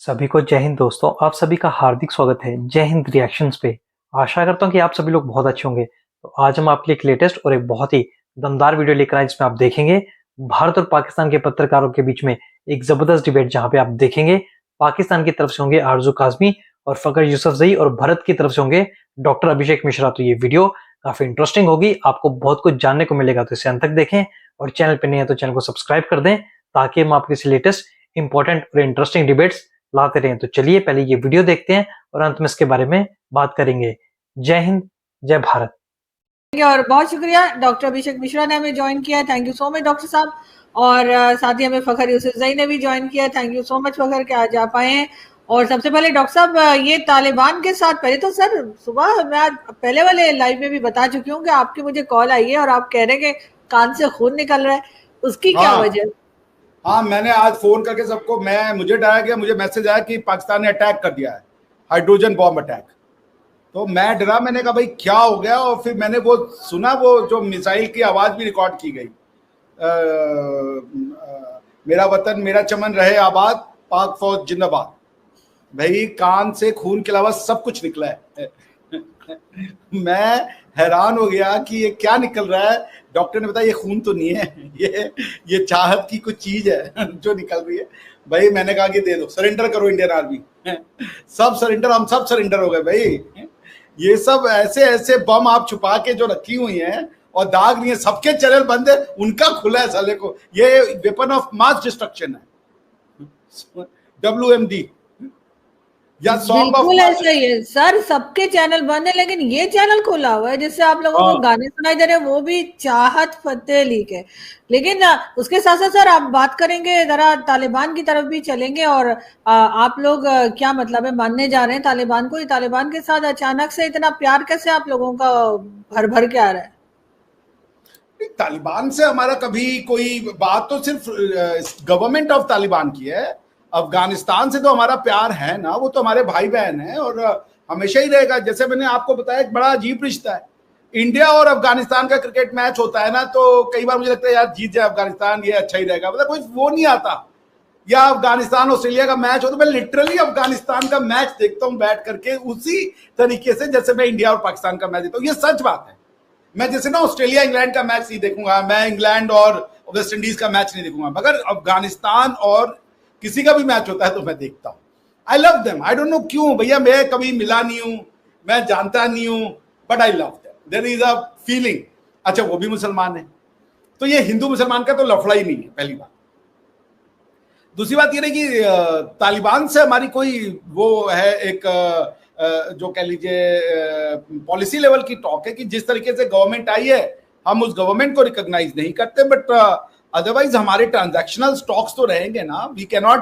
सभी को जय हिंद दोस्तों। आप सभी का हार्दिक स्वागत है जय हिंद रिएक्शंस पे। आशा करता हूँ कि आप सभी लोग बहुत अच्छे होंगे। तो आज हम आपके लिए एक लेटेस्ट और एक बहुत ही दमदार वीडियो लेकर आए, जिसमें आप देखेंगे भारत और पाकिस्तान के पत्रकारों के बीच में एक जबरदस्त डिबेट, जहां पे आप देखेंगे पाकिस्तान की तरफ से होंगे आरजू काजमी और फकर यूसुफजई, और भारत की तरफ से होंगे डॉक्टर अभिषेक मिश्रा। तो ये वीडियो काफी इंटरेस्टिंग होगी, आपको बहुत कुछ जानने को मिलेगा, तो इसे अंत तक देखें। और चैनल पे नहीं है तो चैनल को सब्सक्राइब कर दें, ताकि हम आपके लेटेस्ट इंपॉर्टेंट और इंटरेस्टिंग डिबेट्स लाते रहें। तो चलिए पहले ये वीडियो देखते हैं और अंत में इसके बारे में बात करेंगे। जय हिंद, जय भारत। और बहुत शुक्रिया डॉक्टर अभिषेक मिश्रा ने हमें ज्वाइन किया, thank you so much doctor साहब। और साथ ही हमें फखर यूसुफजई ने भी ज्वाइन किया, थैंक यू सो मच फखर के आज आप आए हैं। और सबसे पहले डॉक्टर साहब, ये तालिबान के साथ पहले तो सर सुबह मैं आज पहले वाले लाइव में भी बता चुकी हूँ कि आपकी मुझे कॉल आई है और आप कह रहे हैं कि कान से खून निकल रहा है, उसकी क्या वजह? हाँ, मैंने आज फोन करके सबको, मुझे डराया गया, मुझे मैसेज आया कि पाकिस्तान ने अटैक कर दिया है, हाइड्रोजन बॉम्ब अटैक। तो मैं डरा, मैंने कहा भाई क्या हो गया। और फिर मैंने वो सुना, वो जो मिसाइल की आवाज भी रिकॉर्ड की गई, मेरा वतन मेरा चमन रहे आबाद, पाक फौज जिंदाबाद। भाई कान से खून के अलावा सब कुछ निकला है। मैं हैरान हो गया कि ये क्या निकल रहा है। डॉक्टर ने बताया ये खून तो नहीं है, ये चाहत की कुछ चीज है जो निकल रही है। भाई मैंने कहा कि दे दो, सरेंडर करो इंडियन आर्मी। सब सरेंडर, हम सब सरेंडर हो गए भाई। ये सब ऐसे ऐसे बम आप छुपा के जो रखी हुई हैं और दाग नहीं है, सबके चैनल बंद है, उनका खुला है साले को। ये वेपन ऑफ मास डिस्ट्रक्शन है, WMD या सॉन्ग ऑफ। बिल्कुल ऐसा ही है सर, सबके चैनल बंद है लेकिन ये चैनल खुला हुआ है जिससे आप लोगों को गाने सुनाई दे रहे हैं, वो भी चाहत फतेह अली के। लेकिन उसके साथ साथ सर आप बात करेंगे, जरा तालिबान की तरफ भी चलेंगे। और आप लोग क्या मतलब है मानने जा रहे हैं तालिबान को? तालिबान के साथ अचानक से इतना प्यार कैसे आप लोगों का भर भर के आ रहा है? तालिबान से हमारा कभी कोई बात, तो सिर्फ गवर्नमेंट ऑफ तालिबान की है। अफगानिस्तान से तो हमारा प्यार है ना, वो तो हमारे भाई बहन हैं और हमेशा ही रहेगा। जैसे मैंने आपको बताया, एक बड़ा अजीब रिश्ता है। इंडिया और अफगानिस्तान का क्रिकेट मैच होता है ना, तो कई बार मुझे लगता है यार जीत जाए अफगानिस्तान, ये अच्छा ही रहेगा, मतलब कोई वो नहीं आता। या अफगानिस्तान ऑस्ट्रेलिया का मैच हो तो मैं लिटरली अफगानिस्तान का मैच देखता हूं बैठ करके, उसी तरीके से जैसे मैं इंडिया और पाकिस्तान का मैच देखता हूँ। ये सच बात है। मैं जैसे ना ऑस्ट्रेलिया इंग्लैंड का मैच नहीं देखूंगा, मैं इंग्लैंड और वेस्ट इंडीज का मैच नहीं देखूंगा, मगर अफगानिस्तान और किसी का भी मैच होता है तो मैं देखता हूं। आई love them, I don't know क्यों भैया, मैं कभी मिला नहीं हूं, मैं जानता नहीं हूं, but I love them, there is a feeling. अच्छा वो भी मुसलमान है, तो ये हिंदू मुसलमान का तो लफड़ा ही नहीं है, पहली बात। दूसरी बात ये रही कि तालिबान से हमारी कोई वो है, एक जो कह लीजिए पॉलिसी लेवल की टॉक है कि जिस तरीके से गवर्नमेंट आई है हम उस गवर्नमेंट को रिकॉग्नाइज नहीं करते, बट अदरवाइज हमारे ट्रांजैक्शनल स्टॉक्स तो रहेंगे ना। We can not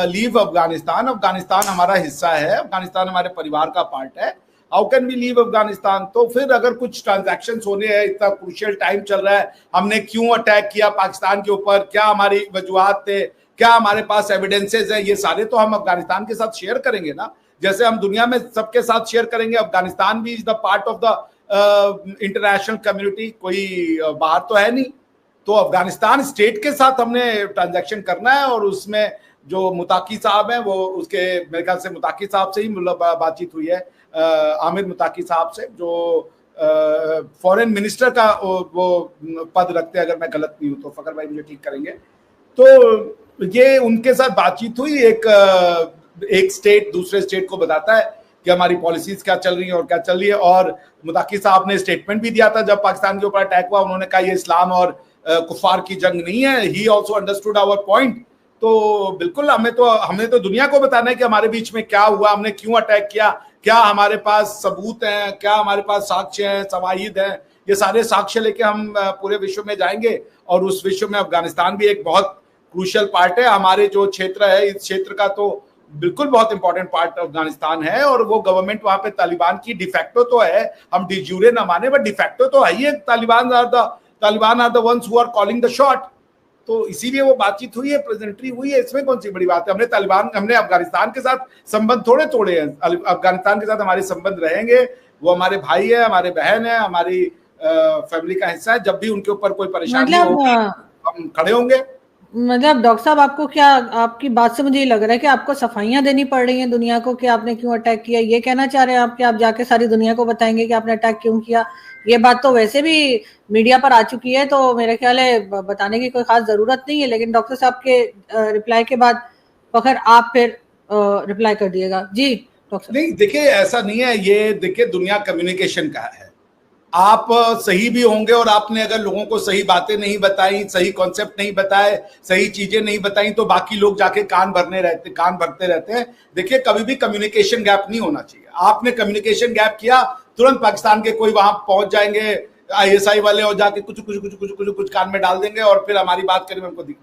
leave Afghanistan. Afghanistan हमारा हिस्सा है, अफगानिस्तान हमारे परिवार का पार्ट है। How can we leave Afghanistan? तो फिर अगर कुछ ट्रांजैक्शंस होने हैं, इतना क्रूशियल टाइम चल रहा है, हमने क्यों अटैक किया पाकिस्तान के ऊपर, क्या हमारी वजूहात थे, क्या हमारे पास एविडेंसेस हैं, ये सारे तो हम अफगानिस्तान के साथ शेयर करेंगे ना, जैसे हम दुनिया में सबके साथ शेयर करेंगे। अफगानिस्तान भी is the part of the international community, कोई बाहर तो है नहीं। तो अफगानिस्तान स्टेट के साथ हमने ट्रांजैक्शन करना है, और उसमें जो मुताकी साहब हैं, वो उसके मेरे ख्याल से मुताकी साहब से ही बातचीत हुई है, आमिर मुताकी साहब से, जो फॉरेन मिनिस्टर का वो पद रखते हैं, अगर मैं गलत नहीं हूं तो फकर भाई मुझे ठीक करेंगे। तो ये उनके साथ बातचीत हुई। एक स्टेट दूसरे स्टेट को बताता है कि हमारी पॉलिसीज क्या चल रही है और क्या चल रही है। और मुताकी साहब ने स्टेटमेंट भी दिया था जब पाकिस्तान के ऊपर अटैक हुआ, उन्होंने कहा ये इस्लाम और कुफार की जंग नहीं है। He also understood our point. तो बिल्कुल हमें तो दुनिया को बताना है कि हमारे बीच में क्या हुआ, हमने क्यों अटैक किया, क्या हमारे पास सबूत हैं, क्या हमारे पास साक्ष्य हैं, शवाहिद हैं। ये सारे साक्ष्य लेके हम पूरे विश्व में जाएंगे, और उस विश्व में अफगानिस्तान भी एक बहुत क्रूशियल पार्ट है। हमारे जो क्षेत्र है, इस क्षेत्र का तो बिल्कुल बहुत इंपॉर्टेंट पार्ट अफगानिस्तान है। और वो गवर्नमेंट वहां पे तालिबान की डिफेक्टो तो है, हम डी यूरे ना माने, बट डिफेक्टो तो है ही। Taliban are the ones who are calling the shot. तो इसीलिए वो बातचीत हुई है, प्रेजेंटरी हुई है, इसमें कौन सी बड़ी बात है। हमने अफगानिस्तान के साथ संबंध थोड़े तोड़े हैं, अफगानिस्तान के साथ हमारे संबंध रहेंगे। वो हमारे भाई है, हमारे बहन है, हमारी फैमिली का हिस्सा है। जब भी उनके ऊपर कोई परेशानी होगी हम खड़े होंगे। मतलब डॉक्टर साहब, आपको क्या, आपकी बात से मुझे ये लग रहा है कि आपको सफाइयां देनी पड़ रही हैं दुनिया को कि आपने क्यों अटैक किया। ये कहना चाह रहे हैं आप कि आप जाके सारी दुनिया को बताएंगे कि आपने अटैक क्यों किया? ये बात तो वैसे भी मीडिया पर आ चुकी है, तो मेरे ख्याल है बताने की कोई खास जरूरत नहीं है। लेकिन डॉक्टर साहब के रिप्लाई के बाद फखर आप फिर रिप्लाई कर दिएगा जी डॉक्टर साहब। नहीं देखिए, ऐसा नहीं है। ये देखिए, दुनिया कम्युनिकेशन का है। आप सही भी होंगे और आपने अगर लोगों को सही बातें नहीं बताई, सही कॉन्सेप्ट नहीं बताए, सही चीजें नहीं बताई, तो बाकी लोग जाके कान भरते रहते हैं। देखिए, कभी भी कम्युनिकेशन गैप नहीं होना चाहिए। आपने कम्युनिकेशन गैप किया, तुरंत पाकिस्तान के कोई वहां पहुंच जाएंगे आईएसआई वाले और जाके कुछ कान में डाल देंगे और फिर हमारी बात करें हमको दिख।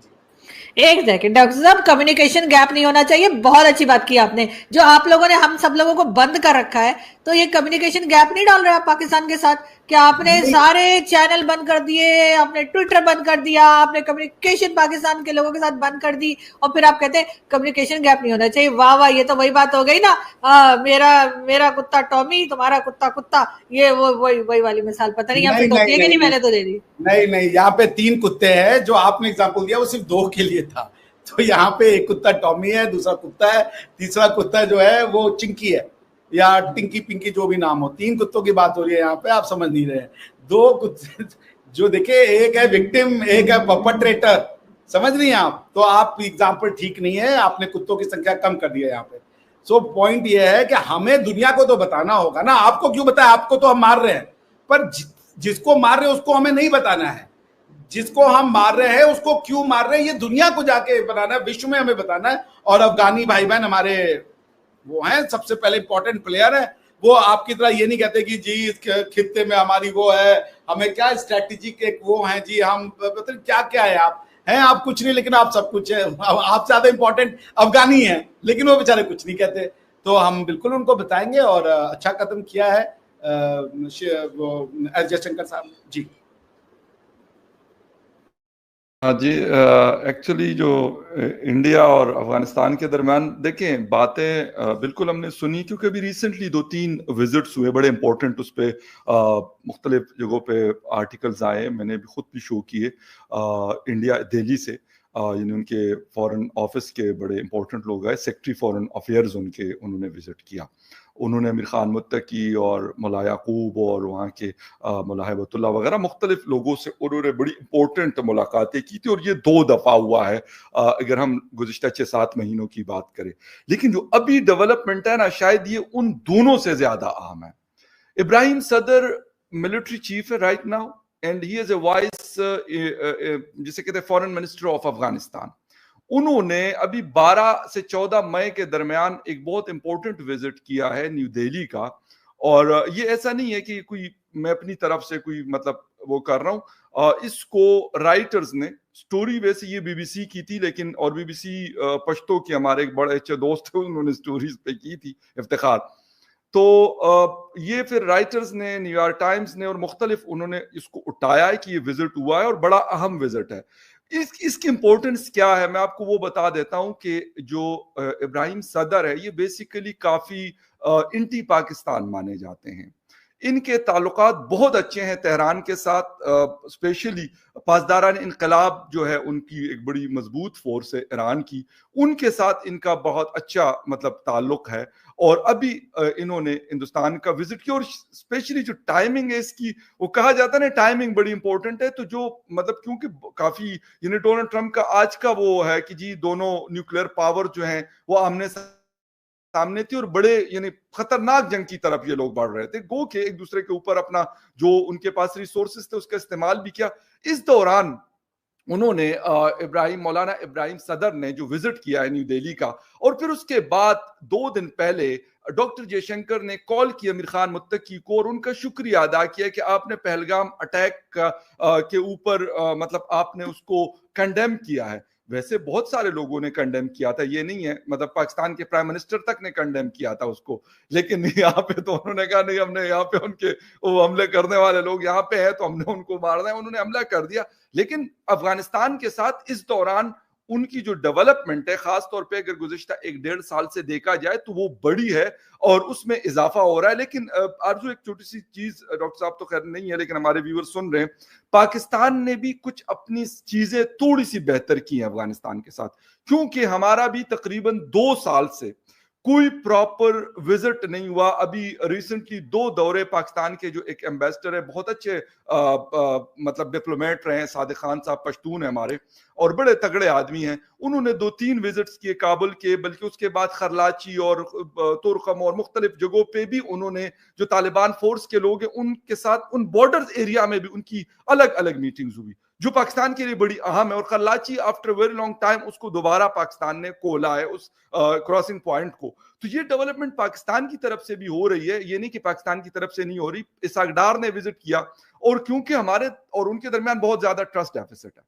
एक सेकंड डॉक्टर साहब, कम्युनिकेशन गैप नहीं होना चाहिए, बहुत अच्छी बात की आपने। जो आप लोगों ने हम सब लोगों को बंद कर रखा है, तो ये कम्युनिकेशन गैप नहीं डाल रहे आप पाकिस्तान के साथ? क्या आपने सारे चैनल बंद कर दिए, आपने ट्विटर बंद कर दिया, आपने कम्युनिकेशन पाकिस्तान के लोगों के साथ बंद कर दी, और फिर आप कहते हैं कम्युनिकेशन गैप नहीं होना चाहिए? वाह वाह, ये तो वही बात हो गई ना, मेरा मेरा कुत्ता टॉमी, तुम्हारा कुत्ता कुत्ता। ये वो वही वही वाली मिसाल, पता नहीं यहाँ नहीं फिट होती नहीं है कि नहीं नहीं, मैंने तो दे दी। नहीं नहीं, यहाँ पे 3 कुत्ते हैं। जो आपने एग्जाम्पल दिया वो सिर्फ 2 के लिए था। तो यहाँ पे एक कुत्ता टॉमी है, दूसरा कुत्ता है, तीसरा कुत्ता जो है वो चिंकी है, या टिंकी पिंकी, जो भी नाम हो। 3 कुत्तों की बात हो रही है यहाँ पे, आप समझ नहीं रहे हैं। 2 कुत्ते जो देखिए, एक है विक्टिम, एक है परपेट्रेटर। समझ रही हैं आप? तो आप एग्जाम्पल ठीक नहीं है, आपने कुत्तों की संख्या कम कर दी है यहाँ पे। सो पॉइंट ये है कि हमें दुनिया को तो बताना होगा ना। आपको क्यों बताया? आपको तो हम मार रहे हैं, पर जिसको मार रहे हैं उसको हमें नहीं बताना है। जिसको हम मार रहे हैं उसको क्यों मार रहे हैं, ये दुनिया को जाके बताना है, विश्व में हमें बताना है। और अफगानी भाई बहन हमारे वो हैं, सबसे पहले इंपॉर्टेंट प्लेयर है। वो आपकी तरह ये नहीं कहते कि जी इस खित्ते में हमारी वो है, हमें क्या स्ट्रेटेजिक एक वो है जी, हम मतलब क्या क्या है। आप हैं, आप कुछ नहीं, लेकिन आप सब कुछ है। आप ज्यादा इंपॉर्टेंट अफगानी है, लेकिन वो बेचारे कुछ नहीं कहते। तो हम बिल्कुल उनको बताएंगे। और अच्छा कदम किया है एस जयशंकर साहब जी। हाँ जी, एक्चुअली जो इंडिया और अफगानिस्तान के दरमियान देखें बातें बिल्कुल हमने सुनी, क्योंकि अभी रिसेंटली 2-3 विजिट्स हुए बड़े इंपॉर्टेंट। उस पर मुख्तलिफ जगहों पे आर्टिकल्स आए, मैंने भी खुद भी शो किए इंडिया दिल्ली से। यानी उनके फॉरेन ऑफिस के बड़े इंपॉर्टेंट लोग आए, सेक्रेटरी फॉरेन अफेयर्स उन्होंने विजिट किया। उन्होंने अमीर खान मुत्तकी और मौला याकूब और वहाँ के मौला हिबतुल्लाह वगैरह मुख्तलिफ लोगों से उन्होंने बड़ी इंपॉर्टेंट मुलाकातें की थी। और ये 2 दफ़ा हुआ है अगर हम गुज़िश्ता 6-7 महीनों की बात करें। लेकिन जो अभी डेवलपमेंट है ना, शायद ये उन दोनों से ज्यादा अहम है। इब्राहिम सदर मिलिट्री चीफ है right now, and he is a vice, जिसे कहते हैं फॉरेन मिनिस्टर ऑफ अफगानिस्तान। उन्होंने अभी 12 से 14 मई के दरमियान एक बहुत इंपॉर्टेंट विजिट किया है न्यू दिल्ली का। और ये ऐसा नहीं है कि कोई मैं अपनी तरफ से कोई मतलब वो कर रहा हूं। इसको राइटर्स ने स्टोरी वैसे ये बीबीसी की थी, लेकिन और बीबीसी पश्तो के हमारे एक बड़े अच्छे दोस्त थे, उन्होंने स्टोरीज पे की थी इफ्तिखार। तो ये फिर राइटर्स ने, न्यूयॉर्क टाइम्स ने और मुख्तलिफ उन्होंने इसको उठाया है कि ये विजिट हुआ है और बड़ा अहम विजिट है। इसकी इंपॉर्टेंस क्या है मैं आपको वो बता देता हूं कि जो इब्राहिम सदर है ये बेसिकली काफी इंटी पाकिस्तान माने जाते हैं। इनके ताल्लुकात बहुत अच्छे हैं तेहरान के साथ, स्पेशली पासदारान इनकलाब जो है उनकी एक बड़ी मजबूत फोर्स है ईरान की, उनके साथ इनका बहुत अच्छा मतलब ताल्लुक है। और अभी इन्होंने हिंदुस्तान का विजिट किया। और स्पेशली जो टाइमिंग है इसकी, वो कहा जाता है ना टाइमिंग बड़ी इंपॉर्टेंट है। तो जो मतलब क्योंकि काफी यानी डोनाल्ड ट्रंप का आज का वो है कि जी दोनों न्यूक्लियर पावर जो हैं वो आमने सामने थी और बड़े यानी खतरनाक जंग की तरफ ये लोग बढ़ रहे थे, गो के एक दूसरे के ऊपर अपना जो उनके पास रिसोर्सेस थे उसका इस्तेमाल भी किया। इस दौरान उन्होंने मौलाना इब्राहिम सदर ने जो विजिट किया है न्यू दिल्ली का, और फिर उसके बाद 2 दिन पहले डॉक्टर जयशंकर ने कॉल किया अमीर खान मुत्तकी को और उनका शुक्रिया अदा किया कि आपने पहलगाम अटैक के ऊपर मतलब आपने उसको कंडेम किया है। वैसे बहुत सारे लोगों ने कंडेम किया था, ये नहीं है, मतलब पाकिस्तान के प्राइम मिनिस्टर तक ने कंडेम किया था उसको, लेकिन यहाँ पे तो उन्होंने कहा नहीं, हमने यहाँ पे उनके वो हमले करने वाले लोग यहाँ पे हैं तो हमने उनको मारना है, उन्होंने हमला कर दिया। लेकिन अफगानिस्तान के साथ इस दौरान उनकी जो डेवलपमेंट है खास तौर पे अगर गुज़िश्ता 1-1.5 साल से देखा जाए तो वो बड़ी है और उसमें इजाफा हो रहा है। लेकिन आरज़ू एक छोटी सी चीज, डॉक्टर साहब तो खैर नहीं है लेकिन हमारे व्यूअर सुन रहे हैं, पाकिस्तान ने भी कुछ अपनी चीजें थोड़ी सी बेहतर की हैं अफगानिस्तान के साथ, क्योंकि हमारा भी तकरीबन 2 साल से कोई प्रॉपर विजिट नहीं हुआ। अभी रिसेंटली 2 दौरे पाकिस्तान के, जो एक एम्बेसडर है बहुत अच्छे मतलब डिप्लोमेट रहे हैं, सादिक खान साहब पश्तून है हमारे और बड़े तगड़े आदमी हैं, उन्होंने 2-3 विजिट्स किए काबुल के, बल्कि उसके बाद खरलाची और तुर्कम और मुख्तलिफ जगहों पे भी उन्होंने जो तालिबान फोर्स के लोग हैं उनके साथ उन बॉर्डर एरिया में भी उनकी अलग अलग मीटिंग्स हुई, जो पाकिस्तान के लिए बड़ी अहम है। और खरलाची आफ्टर वेरी लॉन्ग टाइम उसको दोबारा पाकिस्तान ने खोला है, उस क्रॉसिंग पॉइंट को। तो ये डेवलपमेंट पाकिस्तान की तरफ से भी हो रही है, ये नहीं कि पाकिस्तान की तरफ से नहीं हो रही। इसहाक डार ने विजिट किया और क्योंकि हमारे और उनके दरमियान बहुत ज्यादा ट्रस्ट डेफिसिट है,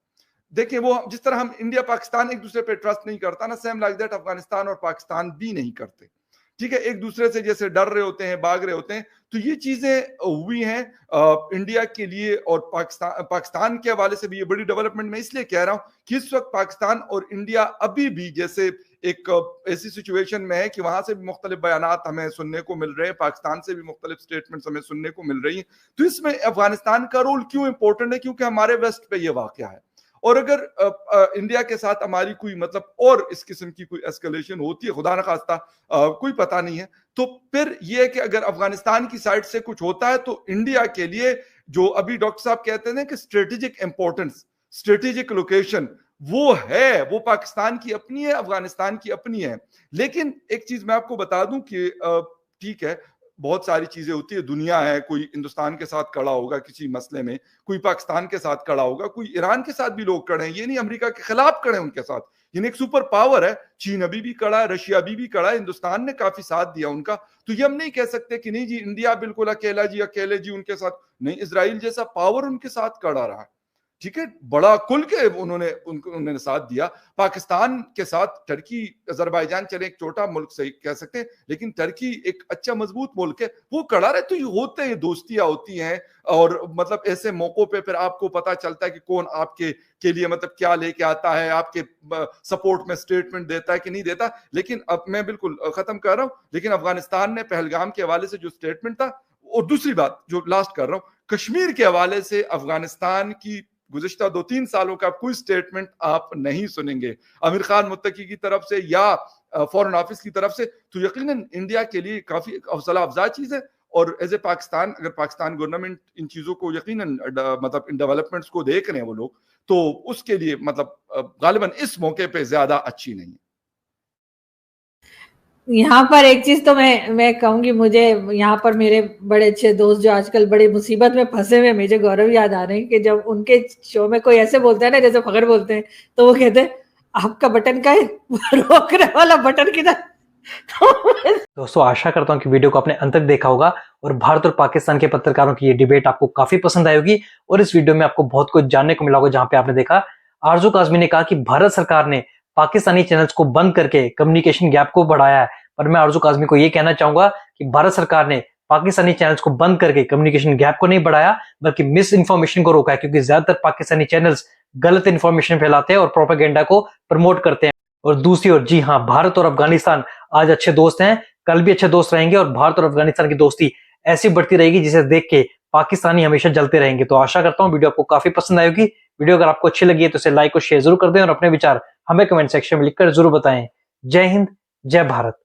देखिए वो जिस तरह हम इंडिया पाकिस्तान एक दूसरे पे ट्रस्ट नहीं करता ना, सेम लाइक दैट अफगानिस्तान और पाकिस्तान भी नहीं करते, ठीक है, एक दूसरे से जैसे डर रहे होते हैं, भाग रहे होते हैं। तो ये चीजें हुई हैं इंडिया के लिए और पाकिस्तान के हवाले से भी ये बड़ी डेवलपमेंट। मैं इसलिए कह रहा हूं कि इस वक्त पाकिस्तान और इंडिया अभी भी जैसे एक ऐसी सिचुएशन में है कि वहां से भी मुख्तलिफ बयानात हमें सुनने को मिल रहे हैं, पाकिस्तान से भी मुख्तलिफ स्टेटमेंट्स हमें सुनने को मिल रही हैं। तो इसमें अफगानिस्तान का रोल क्यों इंपॉर्टेंट है? क्योंकि हमारे वेस्ट पे ये वाकया है और अगर इंडिया के साथ हमारी कोई मतलब और इस किस्म की कोई एस्केलेशन होती है, खुदा न खास्ता कोई पता नहीं है, तो फिर यह है कि अगर अफगानिस्तान की साइड से कुछ होता है तो इंडिया के लिए जो अभी डॉक्टर साहब कहते हैं कि स्ट्रेटेजिक इंपॉर्टेंस, स्ट्रेटेजिक लोकेशन वो है, वो पाकिस्तान की अपनी है, अफगानिस्तान की अपनी है। लेकिन एक चीज मैं आपको बता दूं कि ठीक है, बहुत सारी चीजें होती है, दुनिया है, कोई हिंदुस्तान के साथ खड़ा होगा किसी मसले में, कोई पाकिस्तान के साथ खड़ा होगा, कोई ईरान के साथ भी लोग खड़े हैं, ये नहीं अमेरिका के खिलाफ खड़े हैं उनके साथ, यानी एक सुपर पावर है, चीन अभी भी खड़ा है, रशिया भी खड़ा है, हिंदुस्तान ने काफी साथ दिया उनका। तो ये हम नहीं कह सकते कि नहीं जी इंडिया बिल्कुल अकेले जी उनके साथ नहीं, इजराइल जैसा पावर उनके साथ खड़ा रहा है, ठीक है, बड़ा खुल के उन्होंने साथ दिया। पाकिस्तान के साथ टर्की, अजरबैजान चले एक छोटा मुल्क सही कह सकते हैं, लेकिन टर्की एक अच्छा मजबूत मुल्क है, वो खड़ा रहे। तो ये होते हैं, दोस्तियां होती हैं और मतलब ऐसे मौकों पे फिर आपको पता चलता है कि कौन आपके के लिए मतलब क्या लेके आता है, आपके सपोर्ट में स्टेटमेंट देता है कि नहीं देता। लेकिन अब मैं बिल्कुल खत्म कर रहा हूं, लेकिन अफगानिस्तान ने पहलगाम के हवाले से जो स्टेटमेंट था, और दूसरी बात जो लास्ट कर रहा हूं, कश्मीर के हवाले से अफगानिस्तान की गुज़िश्ता 2-3 सालों का कोई स्टेटमेंट आप नहीं सुनेंगे आमिर खान मुत्तकी की तरफ से या फॉरेन ऑफिस की तरफ से। तो यकीनन इंडिया के लिए काफी हौसला अफजा चीज है और एज ए पाकिस्तान, अगर पाकिस्तान गवर्नमेंट इन चीजों को यकीनन मतलब इन डेवलपमेंट्स को देख रहे हैं वो लोग, तो उसके लिए मतलब गालिबन इस मौके पे ज्यादा अच्छी नहीं है। यहाँ पर एक चीज तो मैं कहूंगी, मुझे यहाँ पर मेरे बड़े अच्छे दोस्त जो आजकल बड़ी मुसीबत में फंसे हुए, मुझे गौरव याद आ रहे हैं कि जब उनके शो में कोई ऐसे बोलता है ना, जैसे फखर बोलते हैं, तो वो कहते हैं आपका बटन का है, रोकने वाला बटन किधर। दोस्तों आशा करता हूं कि वीडियो को आपने अंत तक देखा होगा और भारत और पाकिस्तान के पत्रकारों की ये डिबेट आपको काफी पसंद आई होगी और इस वीडियो में आपको बहुत कुछ जानने को मिला होगा। जहां पे आपने देखा आरजू काज़मी ने कहा कि भारत सरकार ने पाकिस्तानी चैनल्स को बंद करके कम्युनिकेशन गैप को बढ़ाया है, पर मैं आरजू काज़मी को ये कहना चाहूंगा कि भारत सरकार ने पाकिस्तानी चैनल्स को बंद करके कम्युनिकेशन गैप को नहीं बढ़ाया बल्कि मिस इन्फॉर्मेशन को रोका है, क्योंकि ज्यादातर पाकिस्तानी चैनल्स गलत इन्फॉर्मेशन फैलाते हैं और प्रोपेगेंडा को प्रमोट करते हैं। और दूसरी ओर जी हाँ, भारत और अफगानिस्तान आज अच्छे दोस्त हैं, कल भी अच्छे दोस्त रहेंगे और भारत और अफगानिस्तान की दोस्ती ऐसी बढ़ती रहेगी जिसे देख के पाकिस्तानी हमेशा जलते रहेंगे। तो आशा करता हूँ वीडियो आपको काफी पसंद आई होगी। वीडियो अगर आपको अच्छी लगी है तो इसे लाइक और शेयर जरूर कर दें और अपने विचार हमें कमेंट सेक्शन में लिखकर जरूर बताएं। जय हिंद, जय भारत।